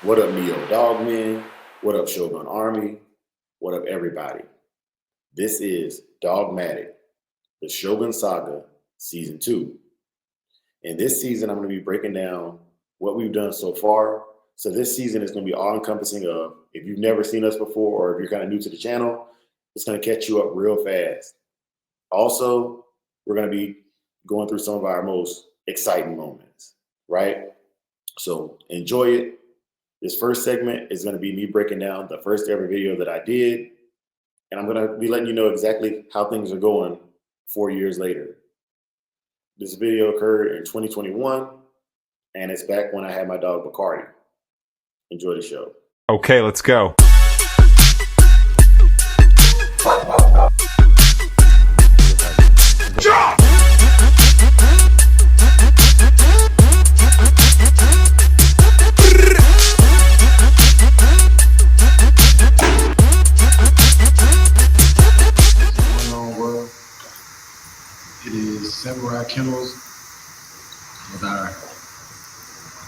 What up, Neo Dogmen? What up, Shogun Army? What up, everybody? This is Dogmatic, the Shogun Saga, Season 2. In this season, I'm going to be breaking down what we've done so far. So this season is going to be all-encompassing of, if you've never seen us before or if you're kind of new to the channel, it's going to catch you up real fast. Also, we're going to be going through some of our most exciting moments, right? So enjoy it. This first segment is going to be me breaking down the first ever video that I did. And I'm going to be letting you know exactly how things are going 4 years later. This video occurred in 2021, and it's back when I had my dog Bacardi. Enjoy the show. Okay, let's go. It is Samurai Kennels with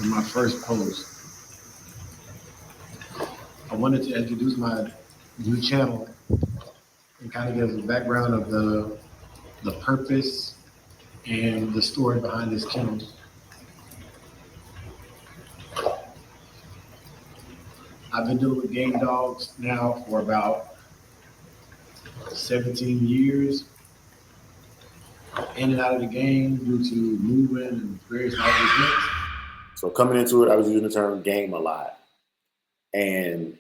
my first post. I wanted to introduce my new channel and kind of give a background of the purpose and the story behind this kennel. I've been dealing with game dogs now for about 17 years. In and out of the game due to moving and various life events. So coming into it, I was using the term game a lot. And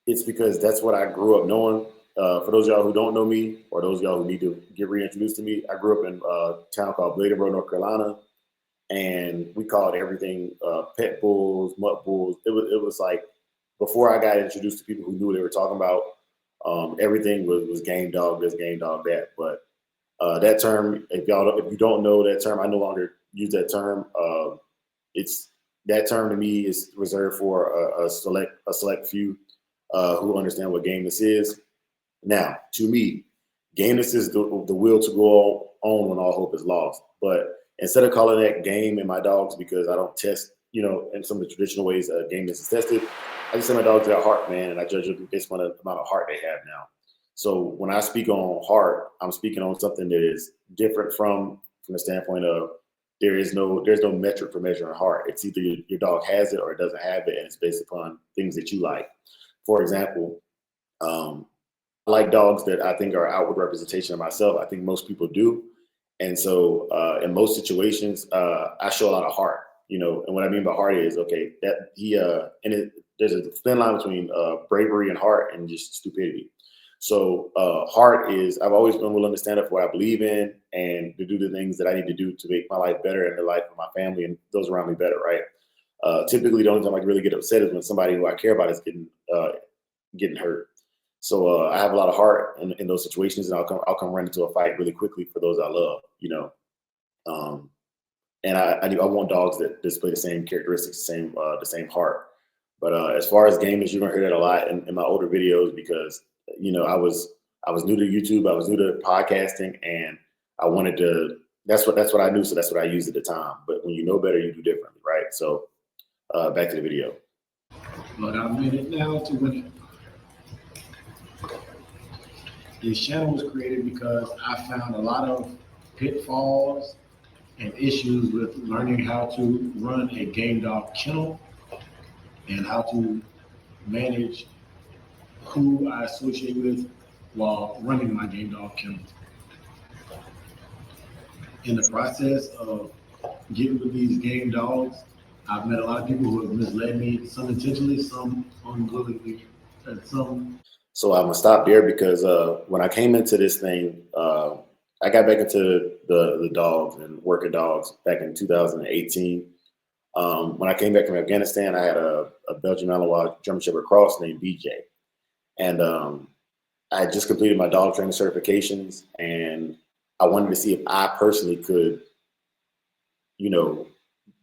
it's because that's what I grew up knowing. For those of y'all who don't know me, or those of y'all who need to get reintroduced to me, I grew up in a town called Bladensboro, North Carolina. And we called everything pet bulls, mutt bulls. It was like, before I got introduced to people who knew what they were talking about, everything was game dog this, game dog that. But that term, if you don't know that term, I no longer use that term. That term to me is reserved for a select few who understand what gameness is. Now, to me, gameness is the will to go on when all hope is lost. But instead of calling that game in my dogs, because I don't test, in some of the traditional ways gameness is tested, I just say my dogs got heart, man, and I judge them based on the amount of heart they have now. So when I speak on heart, I'm speaking on something that is different from the standpoint of there's no metric for measuring heart. It's either your dog has it or it doesn't have it, and it's based upon things that you like. For example, I like dogs that I think are outward representation of myself. I think most people do. And so in most situations, I show a lot of heart, and what I mean by heart is, okay, that there's a thin line between bravery and heart and just stupidity. So heart is, I've always been willing to stand up for what I believe in and to do the things that I need to do to make my life better and the life of my family and those around me better, right? Typically, the only time I really get upset is when somebody who I care about is getting hurt. So I have a lot of heart in those situations, and I'll come run into a fight really quickly for those I love, and I want dogs that display the same characteristics, the same heart. But as far as gamers, you're gonna hear that a lot in my older videos because I was new to YouTube, I was new to podcasting, and I wanted to. That's what I knew, so that's what I used at the time. But when you know better, you do differently, right? So back to the video. But I made it now to win it. This channel was created because I found a lot of pitfalls and issues with learning how to run a game dog kennel and how to manage who I associate with while running my game dog kennel. In the process of getting with these game dogs, I've met a lot of people who have misled me, some intentionally, some unwillingly, and some. So I'm gonna stop there because when I came into this thing, I got back into the dogs and working dogs back in 2018. When I came back from Afghanistan, I had a Belgian Malinois German Shepherd cross named BJ. And I had just completed my dog training certifications, and I wanted to see if I personally could,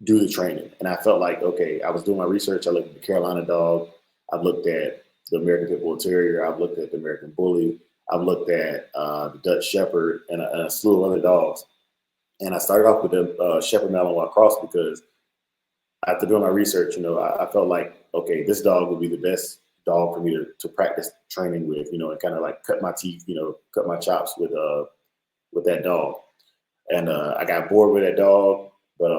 do the training. And I felt like, okay, I was doing my research. I looked at the Carolina dog. I've looked at the American Pit Bull Terrier. I've looked at the American Bully. I've looked at the Dutch Shepherd and a slew of other dogs. And I started off with the Shepherd Malinois cross because after doing my research, I felt like, okay, this dog would be the best dog for me to practice training with, and kind of like cut my teeth, cut my chops with that dog. And I got bored with that dog, but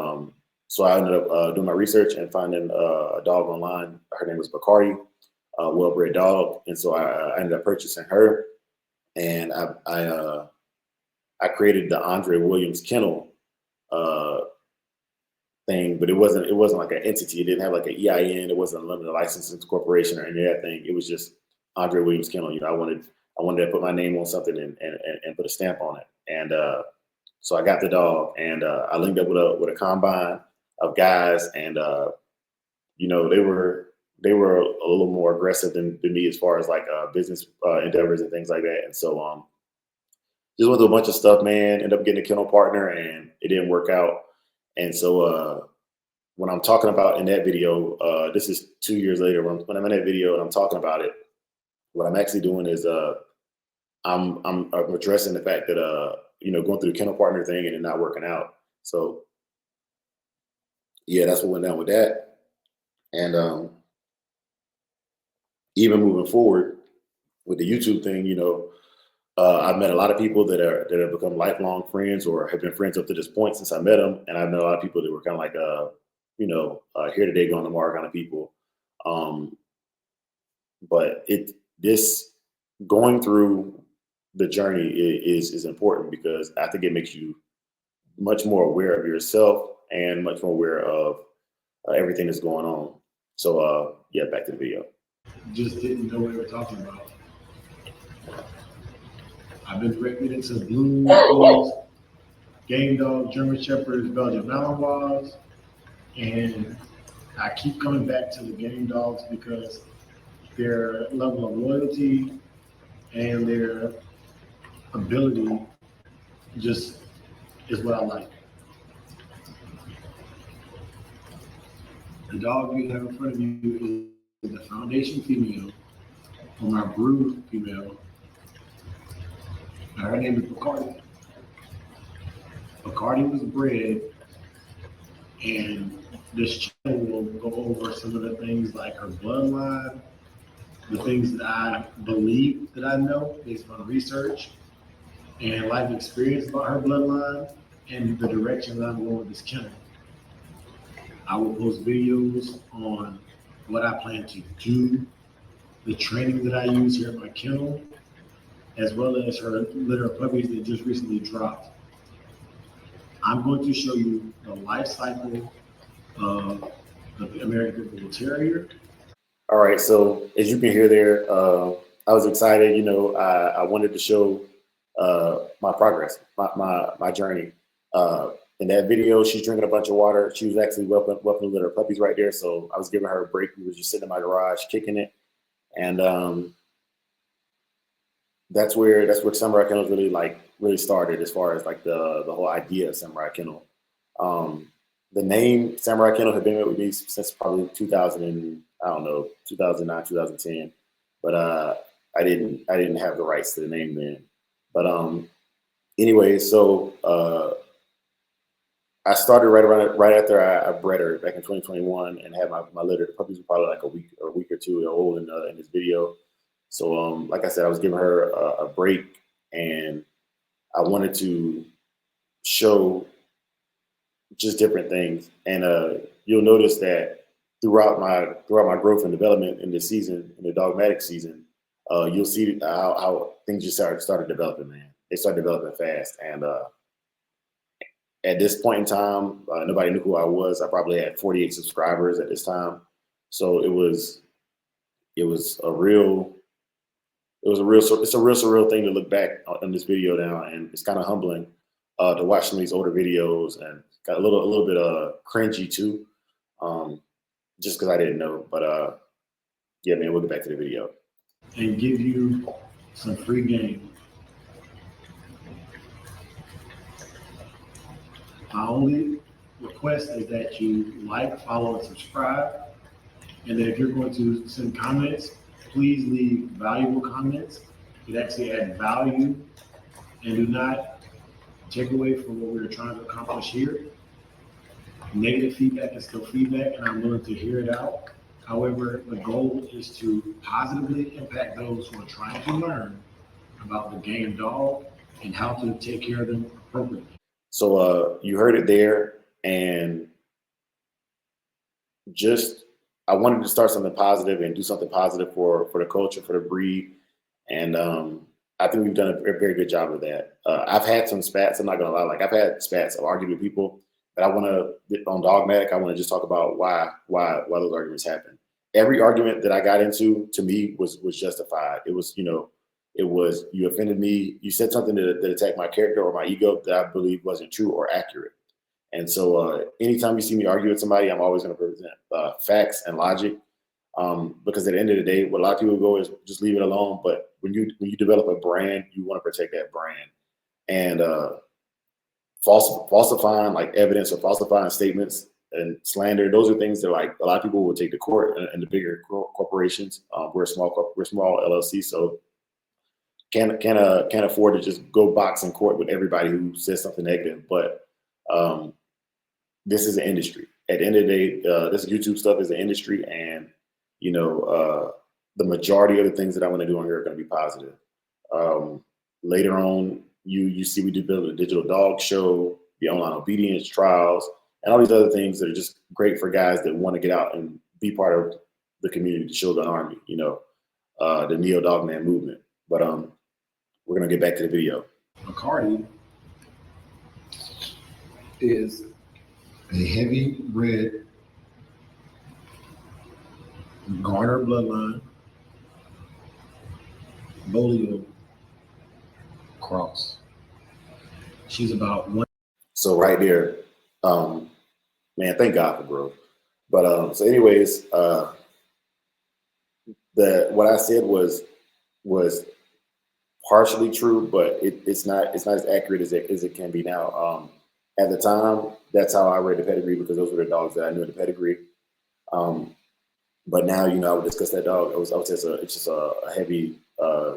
so I ended up doing my research and finding a dog online. Her name was Bacardi, a well-bred dog, and so I ended up purchasing her, and I created the Andre Williams Kennel uh, thing, but it wasn't like an entity. It didn't have like an EIN. It wasn't a limited licensing corporation or any of that thing. It was just Andre Williams Kennel. I wanted to put my name on something and put a stamp on it, and so I got the dog, and I linked up with a combine of guys, and they were a little more aggressive than me as far as like business endeavors and things like that. And so just went through a bunch of stuff, man. Ended up getting a kennel partner, and it didn't work out. And so when I'm talking about in that video, this is 2 years later. When I'm in that video and I'm talking about it, what I'm actually doing is I'm addressing the fact that going through the kennel partner thing and it not working out. So yeah, that's what went down with that. And even moving forward with the YouTube thing, I've met a lot of people that have become lifelong friends or have been friends up to this point since I met them, and I've met a lot of people that were kind of like here today, gone tomorrow kind of people. But this going through the journey is important, because I think it makes you much more aware of yourself and much more aware of everything that's going on. So yeah, back to the video. Just didn't know what we were talking about. I've been directed into blue bulls, game dogs, German shepherds, Belgian Malinois, and I keep coming back to the game dogs because their level of loyalty and their ability just is what I like. The dog you have in front of you is the foundation female, or my brood female. Her name is Bacardi. Bacardi was bred, and this channel will go over some of the things like her bloodline, the things that I believe that I know based on research and life experience about her bloodline, and the direction that I'm going with this kennel. I will post videos on what I plan to do, the training that I use here at my kennel, as well as her litter of puppies that just recently dropped. I'm going to show you the life cycle of the American Pit Bull Terrier. All right, so as you can hear there, I was excited. I wanted to show my progress, my journey. In that video, she's drinking a bunch of water. She was actually welcome to litter of puppies right there. So I was giving her a break. We were just sitting in my garage kicking it, and that's where Samurai Kennel really started, as far as like the whole idea of Samurai Kennel. The name Samurai Kennel had been with me since probably 2009, 2010, but I didn't have the rights to the name then. But anyway, so I started right after I bred her back in 2021, and had my litter. The puppies were probably like a week or two old in this video. So like I said, I was giving her a break, and I wanted to show just different things. And you'll notice that throughout my growth and development in this season, in the dogmatic season, you'll see how things just started developing, man. They started developing fast. And at this point in time, nobody knew who I was. I probably had 48 subscribers at this time. So it's a real surreal thing to look back on this video now, and it's kind of humbling to watch some of these older videos, and got a little bit cringy too, just because I didn't know. But yeah, man, we'll get back to the video and give you some free game. My only request is that you like, follow, and subscribe. And then if you're going to send comments, please leave valuable comments. It actually add value and do not take away from what we're trying to accomplish here. Negative feedback is still feedback, and I'm willing to hear it out. However, the goal is to positively impact those who are trying to learn about the game dog and how to take care of them appropriately. So you heard it there, and just I wanted to start something positive and do something positive for the culture, for the breed, and I think we've done a very good job of that. I've had some spats. I'm not gonna lie, like I've had spats. I've argued with people, but I want to on dogmatic. I want to just talk about why those arguments happen. Every argument that I got into, to me, was justified. It was, it was, you offended me. You said something that attacked my character or my ego that I believe wasn't true or accurate. And so anytime you see me argue with somebody, I'm always going to present facts and logic. Because at the end of the day, what a lot of people go is just leave it alone. But when you develop a brand, you want to protect that brand. And falsifying like evidence or falsifying statements and slander, those are things that like a lot of people will take to court, and the bigger corporations. We're a small LLC, so can't afford to just go box in court with everybody who says something negative. But this is an industry. At the end of the day, this YouTube stuff is an industry, and the majority of the things that I want to do on here are going to be positive. Later on, you see we build a digital dog show, the online obedience trials, and all these other things that are just great for guys that want to get out and be part of the community, the Shogun Army, the Neo Dogman movement. But we're gonna get back to the video. McCarty is a heavy red Garner bloodline Bolio cross. She's about one. So right there, man, thank God for growth. But so anyways, what I said was partially true, but it's not as accurate as it can be now. At the time, that's how I read the pedigree, because those were the dogs that I knew in the pedigree. But now, I would discuss that dog. It's just a heavy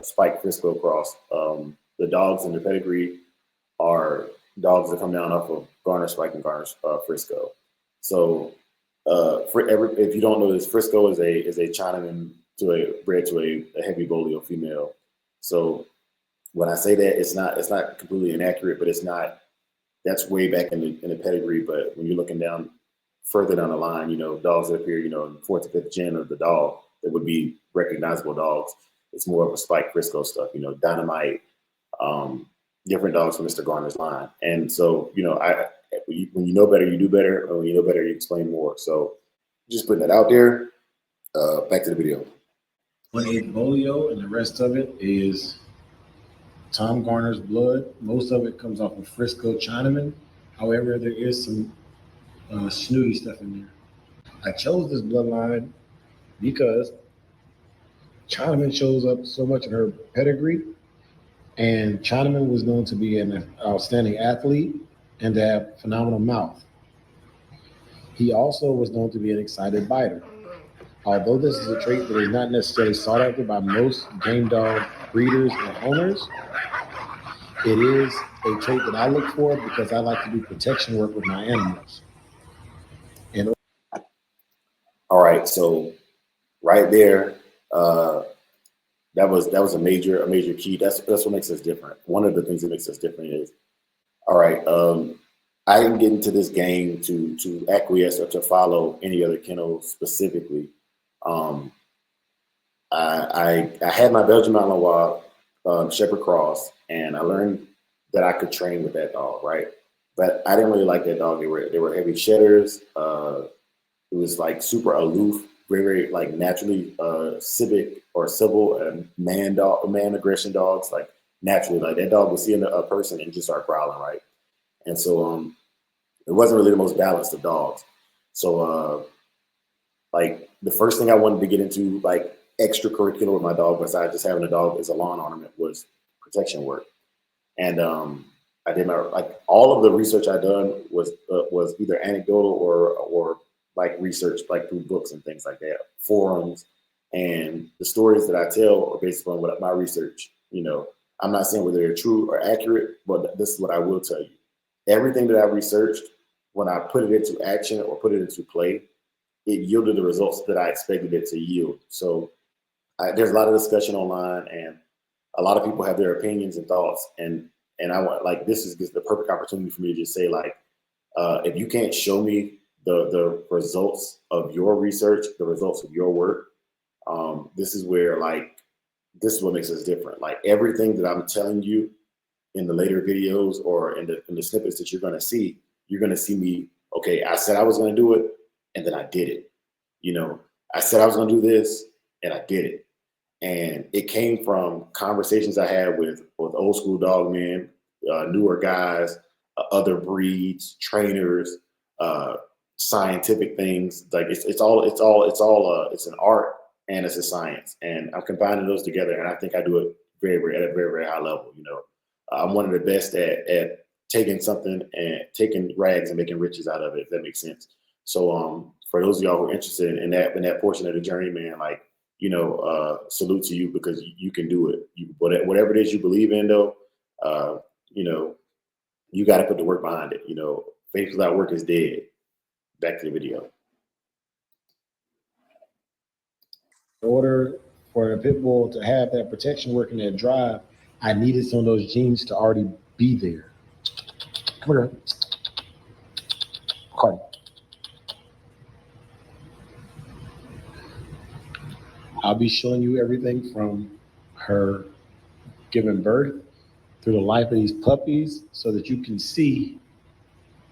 spike Frisco cross. The dogs in the pedigree are dogs that come down off of Garner Spike and Garner Frisco. So if you don't know this, Frisco is a Chinaman bred to a heavy Bolio female. So when I say that, it's not completely inaccurate, but that's way back in the pedigree. But when you're looking down further down the line, dogs that appear, in fourth or fifth gen of the dog that would be recognizable dogs, it's more of a Spike Frisco stuff, Dynamite, different dogs from Mr. Garner's line. And so, when you know better, you do better, and when you know better, you explain more. So just putting that out there. Back to the video. 1/8 Bolio, and the rest of it is Tom Garner's blood. Most of it comes off of Frisco Chinaman. However, there is some snooty stuff in there. I chose this bloodline because Chinaman shows up so much in her pedigree, and Chinaman was known to be an outstanding athlete and to have phenomenal mouth. He also was known to be an excited biter. Although this is a trait that is not necessarily sought after by most game dog breeders and owners, it is a trait that I look for because I like to do protection work with my animals. All right, so right there, that was a major key. That's what makes us different. One of the things that makes us different is, all right, I didn't get into this game to acquiesce or to follow any other kennel specifically. I had my Belgian Malinois Shepherd Cross, and I learned that I could train with that dog, right? But I didn't really like that dog. They were heavy shedders. It was like super aloof, very like naturally civic or civil man aggression dogs. Like naturally, like that dog would see a person and just start growling, right? And so it wasn't really the most balanced of dogs. So like the first thing I wanted to get into, like extracurricular with my dog, besides just having a dog as a lawn ornament, was protection work. And I did all of the research I done was either anecdotal or like research, like through books and things like that, forums, and the stories that I tell are based on my research. I'm not saying whether they're true or accurate, but this is what I will tell you. Everything that I researched when I put it into action or put it into play, it yielded the results that I expected it to yield. So there's a lot of discussion online, and a lot of people have their opinions and thoughts, and I want, like, this is the perfect opportunity for me to just say, like, if you can't show me the results of your research, the results of your work, this is where, like, this is what makes us different. Like, everything that I'm telling you in the later videos or in the snippets that you're gonna see me. Okay, I said I was gonna do it, and then I did it. You know, I said I was gonna do this, and I did it. And it came from conversations I had with old school dog men, newer guys, other breeds, trainers, uh, scientific things. Like, it's an art and it's a science, and I'm combining those together. And I think I do it at a very, very high level. You know, I'm one of the best at taking something and taking rags and making riches out of it. If that makes sense. So, for those of y'all who are interested in that portion of the journey, man, like, salute to you, because you can do it. Whatever it is you believe in, though, uh, you know, you got to put the work behind it. You know, faith without work is dead. Back to the video. In order for a pit bull to have that protection work and that drive, I needed some of those genes to already be there. Come here. Cardi. I'll be showing you everything from her giving birth through the life of these puppies so that you can see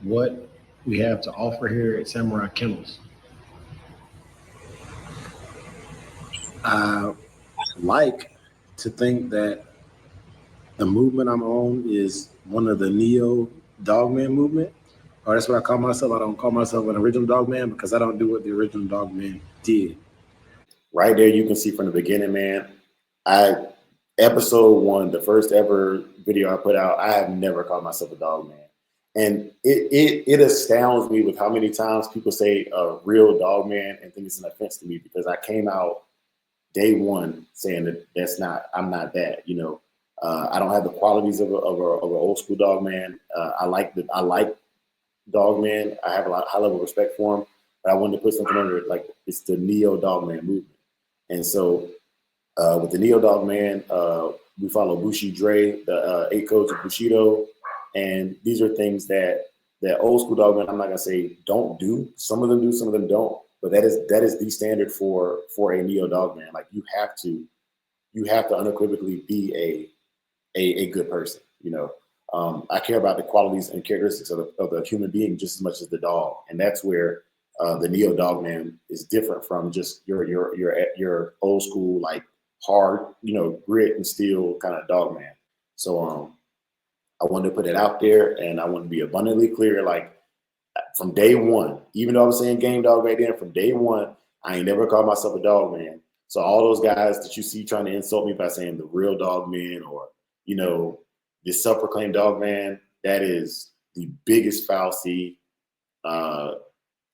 what we have to offer here at Samurai Kennels. I like to think that the movement I'm on is one of the neo dogman movement, or that's what I call myself. I don't call myself an original dogman because I don't do what the original dogman did. Right there, you can see from the beginning, man. Episode 1, the first ever video I put out, I have never called myself a dog man. And it astounds me with how many times people say a real dog man and think it's an offense to me, because I came out day one saying that I'm not that, you know. I don't have the qualities of an old school dog man. I like dog man. I have a high level of respect for him, but I wanted to put something under it, like it's the neo dog man movement. And so with the Neo Dog Man, we follow Bushi Dre, the 8 codes of Bushido. And these are things that old school dog man, I'm not gonna say don't do. Some of them do, some of them don't. But that is the standard for a Neo Dog Man. Like, you have to unequivocally be a good person. You know, I care about the qualities and characteristics of the human being just as much as the dog, and that's where the Neo Dog Man is different from just your old school, like, hard, you know, grit and steel kind of dog man. So I wanted to put it out there, and I want to be abundantly clear, like, from day one, even though I was saying game dog back then, from day one, I ain't never called myself a dog man. So all those guys that you see trying to insult me by saying the real dog man, or, you know, this self-proclaimed dog man, that is the biggest fallacy.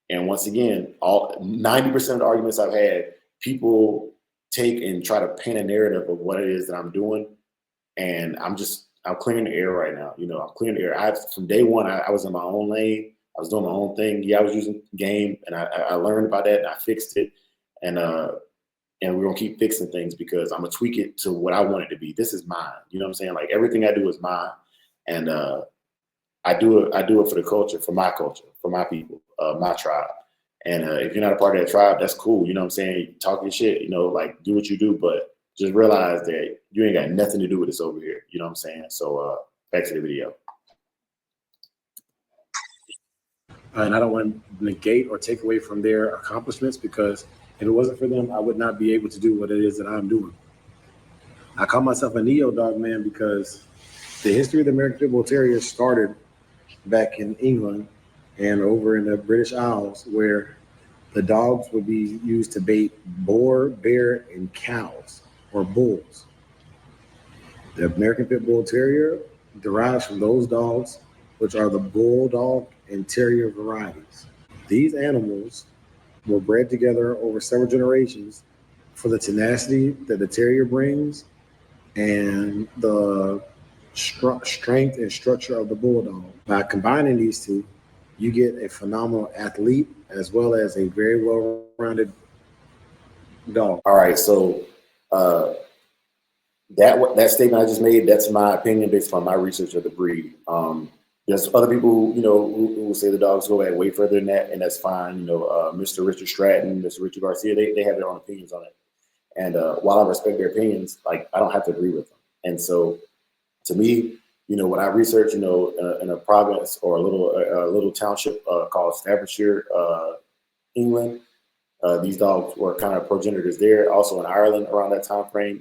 And once again, 90% of the arguments I've had, people take and try to paint a narrative of what it is that I'm doing, and I'm clearing the air right now. You know, I'm clearing the air. From day one, I was in my own lane. I was doing my own thing. Yeah, I was using game, and I learned about that, and I fixed it, and we're gonna keep fixing things, because I'm gonna tweak it to what I want it to be. This is mine. You know what I'm saying? Like, everything I do is mine, and I do it for the culture, for my people, my tribe. And if you're not a part of that tribe, that's cool. You know what I'm saying? Talk your shit, you know, like, do what you do, but just realize that you ain't got nothing to do with this over here. You know what I'm saying? So back to the video. And I don't want to negate or take away from their accomplishments, because if it wasn't for them, I would not be able to do what it is that I'm doing. I call myself a Neo Dog Man because the history of the American Pit Bull Terrier started back in England and over in the British Isles, where the dogs would be used to bait boar, bear, and cows, or bulls. The American Pit Bull Terrier derives from those dogs, which are the Bulldog and Terrier varieties. These animals were bred together over several generations for the tenacity that the Terrier brings and the strength and structure of the Bulldog. By combining these two, you get a phenomenal athlete as well as a very well-rounded dog. All right, so uh, that statement I just made, that's my opinion based on my research of the breed. There's other people who will say the dogs go back way further than that, and that's fine. Mr. Richard Stratton, Mr. Richard Garcia, they have their own opinions on it. And while I respect their opinions, like I don't have to agree with them. And so, to me, when I research, in a province or a little township called Staffordshire, England, these dogs were kind of progenitors there. Also in Ireland around that time frame,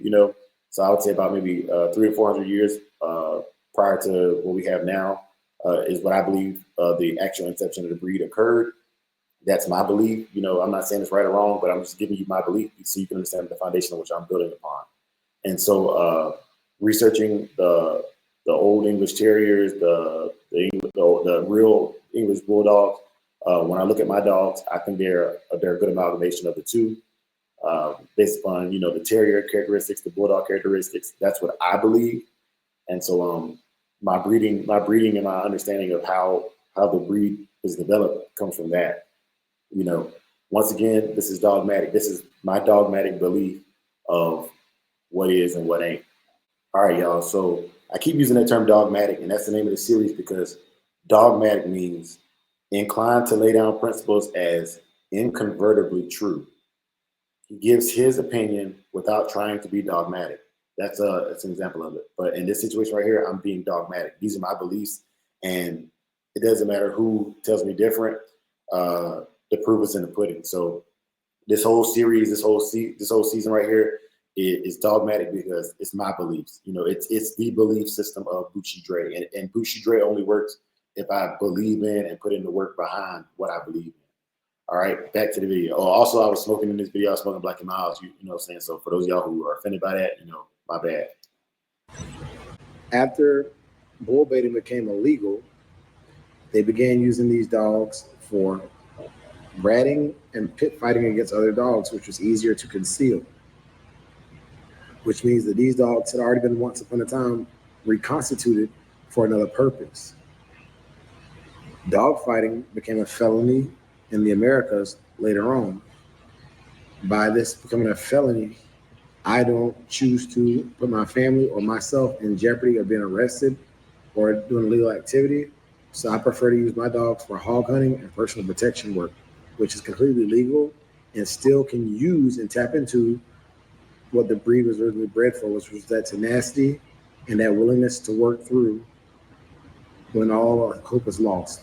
So I would say about maybe 300 or 400 years prior to what we have now is what I believe the actual inception of the breed occurred. That's my belief. I'm not saying it's right or wrong, but I'm just giving you my belief so you can understand the foundation on which I'm building upon. And so, researching the old English Terriers, the real English Bulldogs. When I look at my dogs, I think they're a good amalgamation of the two, based upon the Terrier characteristics, the Bulldog characteristics. That's what I believe. And so, my breeding, and my understanding of how the breed is developed comes from that. Once again, this is dogmatic. This is my dogmatic belief of what is and what ain't. All right, y'all. So I keep using that term dogmatic, and that's the name of the series because dogmatic means inclined to lay down principles as incontrovertibly true. He gives his opinion without trying to be dogmatic. That's an example of it. But in this situation right here, I'm being dogmatic. These are my beliefs, and it doesn't matter who tells me different. The proof is in the pudding. So this whole series, this whole season right here is dogmatic because it's my beliefs. It's the belief system of Bushi Dre, and Bushi Dre only works if I believe in and put in the work behind what I believe in. All right, back to the video. Oh, also, I was smoking in this video. I was smoking black in my house. You know what I'm saying? So for those of y'all who are offended by that, my bad. After bull baiting became illegal, they began using these dogs for ratting and pit fighting against other dogs, which was easier to conceal. Which means that these dogs had already been once upon a time reconstituted for another purpose. Dog fighting became a felony in the Americas later on. By this becoming a felony, I don't choose to put my family or myself in jeopardy of being arrested or doing illegal activity. So I prefer to use my dogs for hog hunting and personal protection work, which is completely legal and still can use and tap into what the breed was originally bred for, which was that tenacity and that willingness to work through when all hope is lost.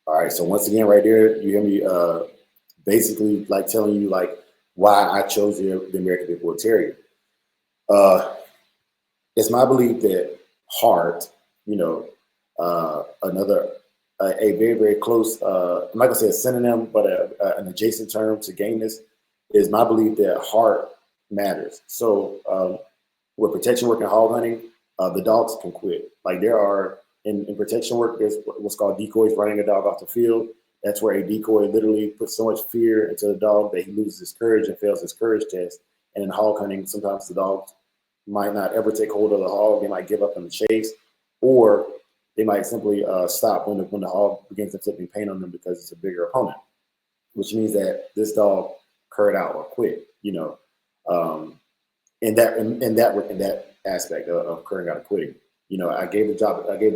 All right, so once again, right there, you hear me basically like telling you like why I chose the American Pit Bull Terrier. It's my belief that heart, a very, very close, I'm not gonna say a synonym, but an adjacent term to gameness is my belief that heart matters. So with protection work and hog hunting, the dogs can quit. Like there are in protection work, there's what's called decoys, running a dog off the field. That's where a decoy literally puts so much fear into the dog that he loses his courage and fails his courage test. And in hog hunting, sometimes the dogs might not ever take hold of the hog. They might give up in the chase, or they might simply stop when the hog begins inflicting pain on them because it's a bigger opponent, which means that this dog curd out or quit. In that aspect of curring out and quitting. I gave the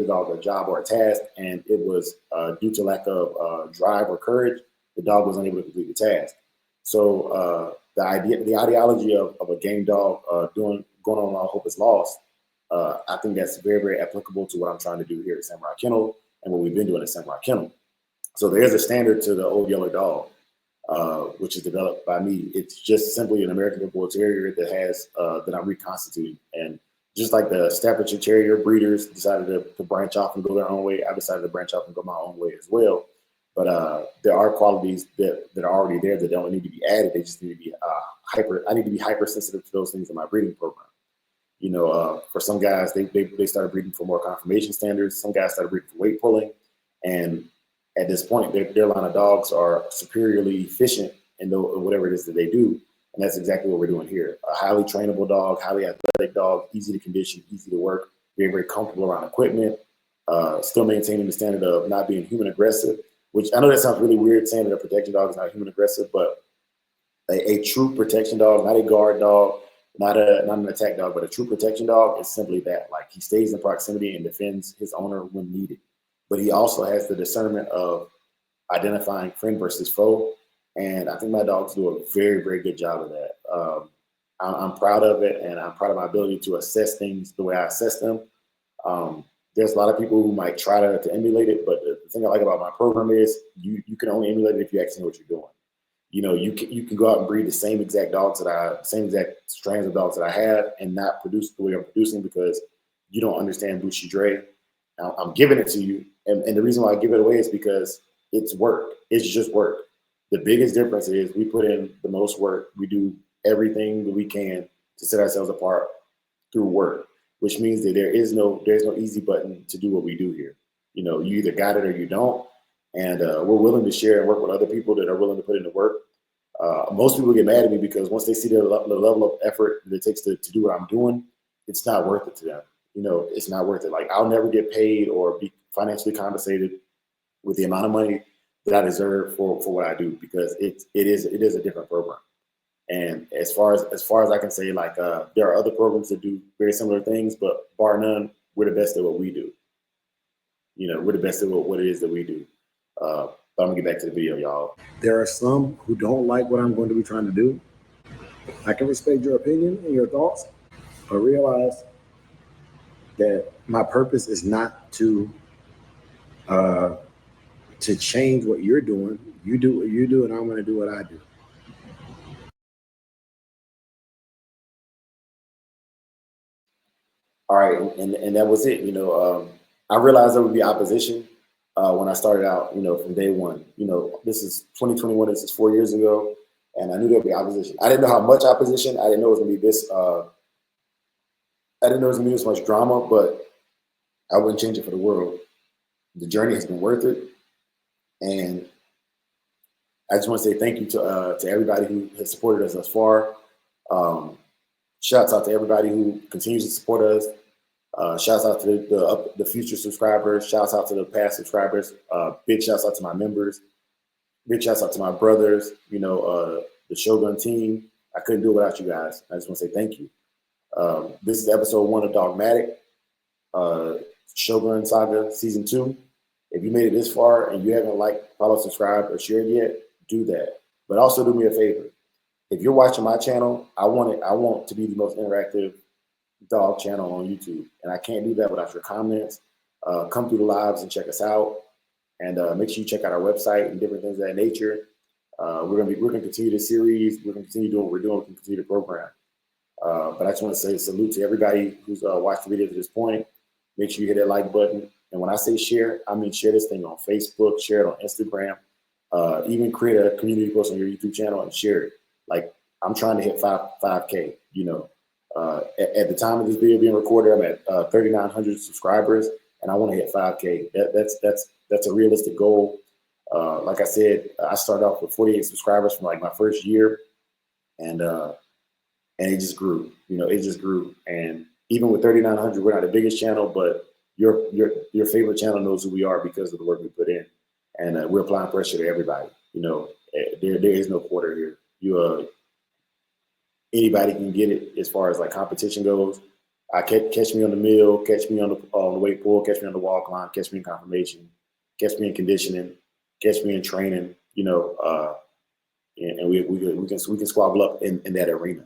dog a job or a task, and it was due to lack of drive or courage, the dog was unable to complete the task. So the ideology of a game dog going on while hope is lost, I think that's very, very applicable to what I'm trying to do here at Samurai Kennel and what we've been doing at Samurai Kennel. So there is a standard to the old yellow dog, which is developed by me. It's just simply an American Pit Bull Terrier that has that I'm reconstituting. And just like the Staffordshire Terrier breeders decided to branch off and go their own way, I decided to branch off and go my own way as well. But there are qualities that are already there that don't need to be added. They just need to be I need to be hypersensitive to those things in my breeding program. For some guys, they started breeding for more conformation standards. Some guys started breeding for weight pulling, and at this point, their line of dogs are superiorly efficient in whatever it is that they do. And that's exactly what we're doing here. A highly trainable dog, highly athletic dog, easy to condition, easy to work, very, very comfortable around equipment. still maintaining the standard of not being human aggressive, which I know that sounds really weird saying that a protection dog is not human aggressive, but a true protection dog, not a guard dog, not an attack dog, but a true protection dog is simply that. Like, he stays in proximity and defends his owner when needed. But he also has the discernment of identifying friend versus foe. And I think my dogs do a very, very good job of that. I'm proud of it, and I'm proud of my ability to assess things the way I assess them. There's a lot of people who might try to emulate it, but the thing I like about my program is you can only emulate it if you actually know what you're doing. You know, you can go out and breed the same exact strains of dogs that I have and not produce the way I'm producing because you don't understand Bushy Dre. I'm giving it to you, and the reason why I give it away is because it's work. It's just work. The biggest difference is we put in the most work. We do everything that we can to set ourselves apart through work, there's no easy button to do what we do here. You know, you either got it or you don't, and we're willing to share and work with other people that are willing to put in the work. Most people get mad at me because once they see the level of effort that it takes to do what I'm doing, it's not worth it to them. You know, it's not worth it. Like, I'll never get paid or be financially compensated with the amount of money that I deserve for what I do, because it is a different program. And as far as I can say, like, there are other programs that do very similar things, but bar none, we're the best at what we do. You know, we're the best at what it is that we do. But I'm gonna get back to the video, y'all. There are some who don't like what I'm going to be trying to do. I can respect your opinion and your thoughts, but realize that my purpose is not to change what you're doing. You do what you do, and I'm going to do what I do. All right, and that was it. You know, I realized there would be opposition when I started out. You know, from day one. You know, this is 2021. This is 4 years ago, and I knew there would be opposition. I didn't know how much opposition. I didn't know it was going to be this. I didn't know it was going to be this much drama, but I wouldn't change it for the world. The journey has been worth it, and I just want to say thank you to everybody who has supported us thus far. Shouts out to everybody who continues to support us. Shouts out to the future subscribers. Shouts out to the past subscribers. Big shouts out to my members. Big shouts out to my brothers. You know, the Shogun team. I couldn't do it without you guys. I just want to say thank you. This is episode 1 of Dogmatic, Shogun Saga Season 2. If you made it this far and you haven't liked, followed, subscribed, or shared yet, do that. But also do me a favor. If you're watching my channel, I want to be the most interactive dog channel on YouTube, and I can't do that without your comments. Come through the lives and check us out, and make sure you check out our website and different things of that nature. We're gonna continue the series. We're gonna continue doing what we're doing. We're gonna continue the program. But I just want to say salute to everybody who's watched the video to this point. Make sure you hit that like button, and when I say share, I mean share this thing on Facebook, share it on Instagram, even create a community post on your YouTube channel and share it. Like, I'm trying to hit 5K. You know, at the time of this video being recorded, I'm at 3,900 subscribers, and I want to hit 5K. That's a realistic goal. Like I said, I started off with 48 subscribers from like my first year, and it just grew. You know, it just grew. And even with 3,900, we're not the biggest channel, but your favorite channel knows who we are because of the work we put in, and we're applying pressure to everybody. You know, there is no quarter here. Anybody can get it as far as like competition goes. Catch me on the mill, catch me on the weight pull, catch me on the wall climb, catch me in confirmation, catch me in conditioning, catch me in training. You know, and we can squabble up in that arena,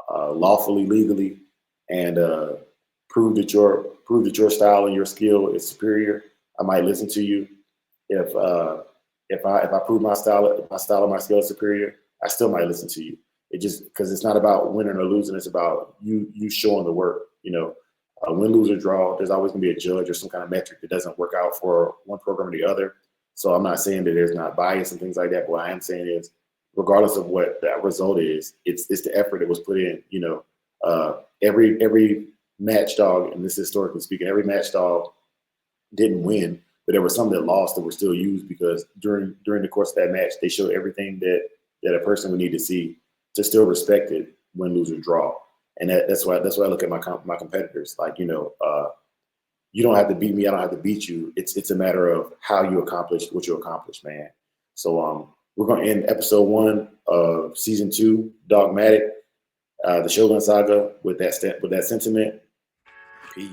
lawfully, legally, and prove that your style and your skill is superior. I might listen to you. If I prove my style and my skill is superior, I still might listen to you. It just, because it's not about winning or losing. It's about you showing the work. You know, win, lose, or draw. There's always gonna be a judge or some kind of metric that doesn't work out for one program or the other. So I'm not saying that there's not bias and things like that. But what I am saying is, regardless of what that result is, it's the effort that was put in. You know, every match dog, and this is historically speaking, every match dog didn't win, but there were some that lost that were still used because during the course of that match, they showed everything that a person would need to see to still respect it, win, lose, or draw. And that's why I look at my competitors. Like, you know, you don't have to beat me. I don't have to beat you. It's a matter of how you accomplish what you accomplished, man. So we're going to end episode 1 of season 2, Dogmatic, the Shogun Saga, with that sentiment. Peace.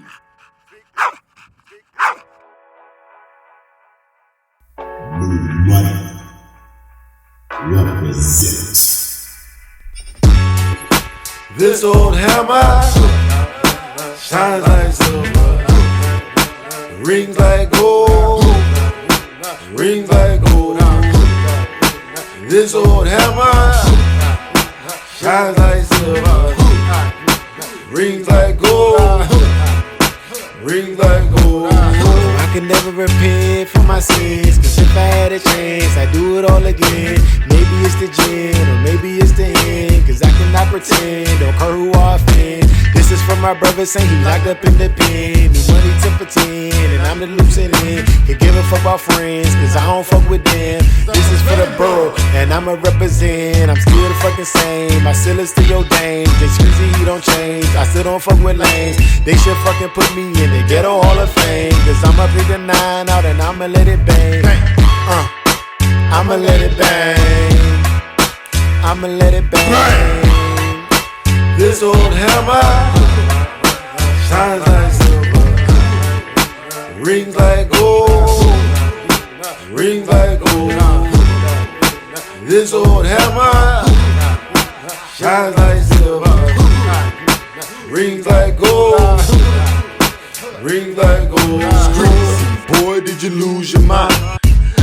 Money represents. This old hammer shines like silver, rings like gold, rings like gold. This old hammer shines like silver, rings like gold, rings like gold. I can never repent for my sins, cause if I had a chance, I'd do it all again. Maybe it's the gin, or maybe it's the end, cause I cannot pretend, don't care who I offend. This is from my brother saying he locked up in the pen. Need money to pretend, and I'm the lieutenant. Can give a fuck about friends, cause I don't fuck with them. This is for the borough, and I'ma represent. I'm still the fucking same, I still is to your dame. Just crazy, he don't change, I still don't fuck with lanes. They should fucking put me in the ghetto hall of fame, cause I'ma pick the 9 out and I'ma let it bang. I'ma let it bang. I'ma let it bang. This old hammer shines like silver, rings like gold, rings like gold. This old hammer shines like silver, rings like gold, rings like gold. Streets, boy, did you lose your mind?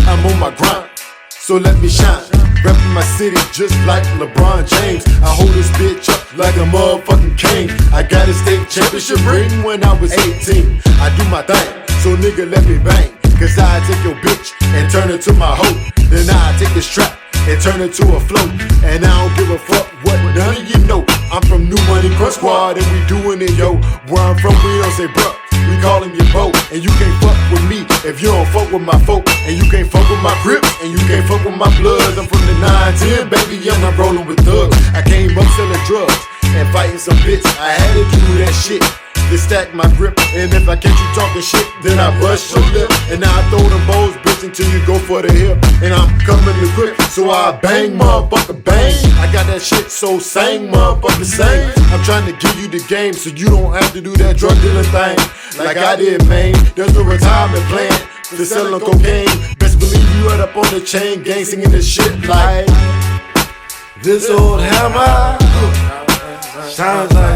I'm on my grind, so let me shine. Reppin' my city just like LeBron James. I hold this bitch up like a motherfucking king. I got a state championship ring when I was 18. I do my thing, so nigga let me bang. Cause I take your bitch and turn her to my hoe. Then I take the strap and turn it to a float. And I don't give a fuck what none of you know. I'm from New Money Crust Squad and we doing it, yo. Where I'm from, we don't say bruh, we call him your bro. And you can't fuck with me if you don't fuck with my folk. And you can't fuck with my grip, and you can't fuck with my blood. I'm from the 9-10, baby, I'm not rolling with thugs. I came up selling drugs and fighting some bitch. I had to do that shit to stack my grip. And if I catch you talking shit, then I bust your lip. And I throw them bows, bitch, until you go for the hip. And I'm coming to grip, so I bang, motherfucker, bang. I got that shit so sing, motherfucker, sing. I'm trying to give you the game so you don't have to do that drug dealing thing like I did, man. There's no retirement plan for selling cocaine. Best believe you right up on the chain gang singing this shit like this old hammer shines like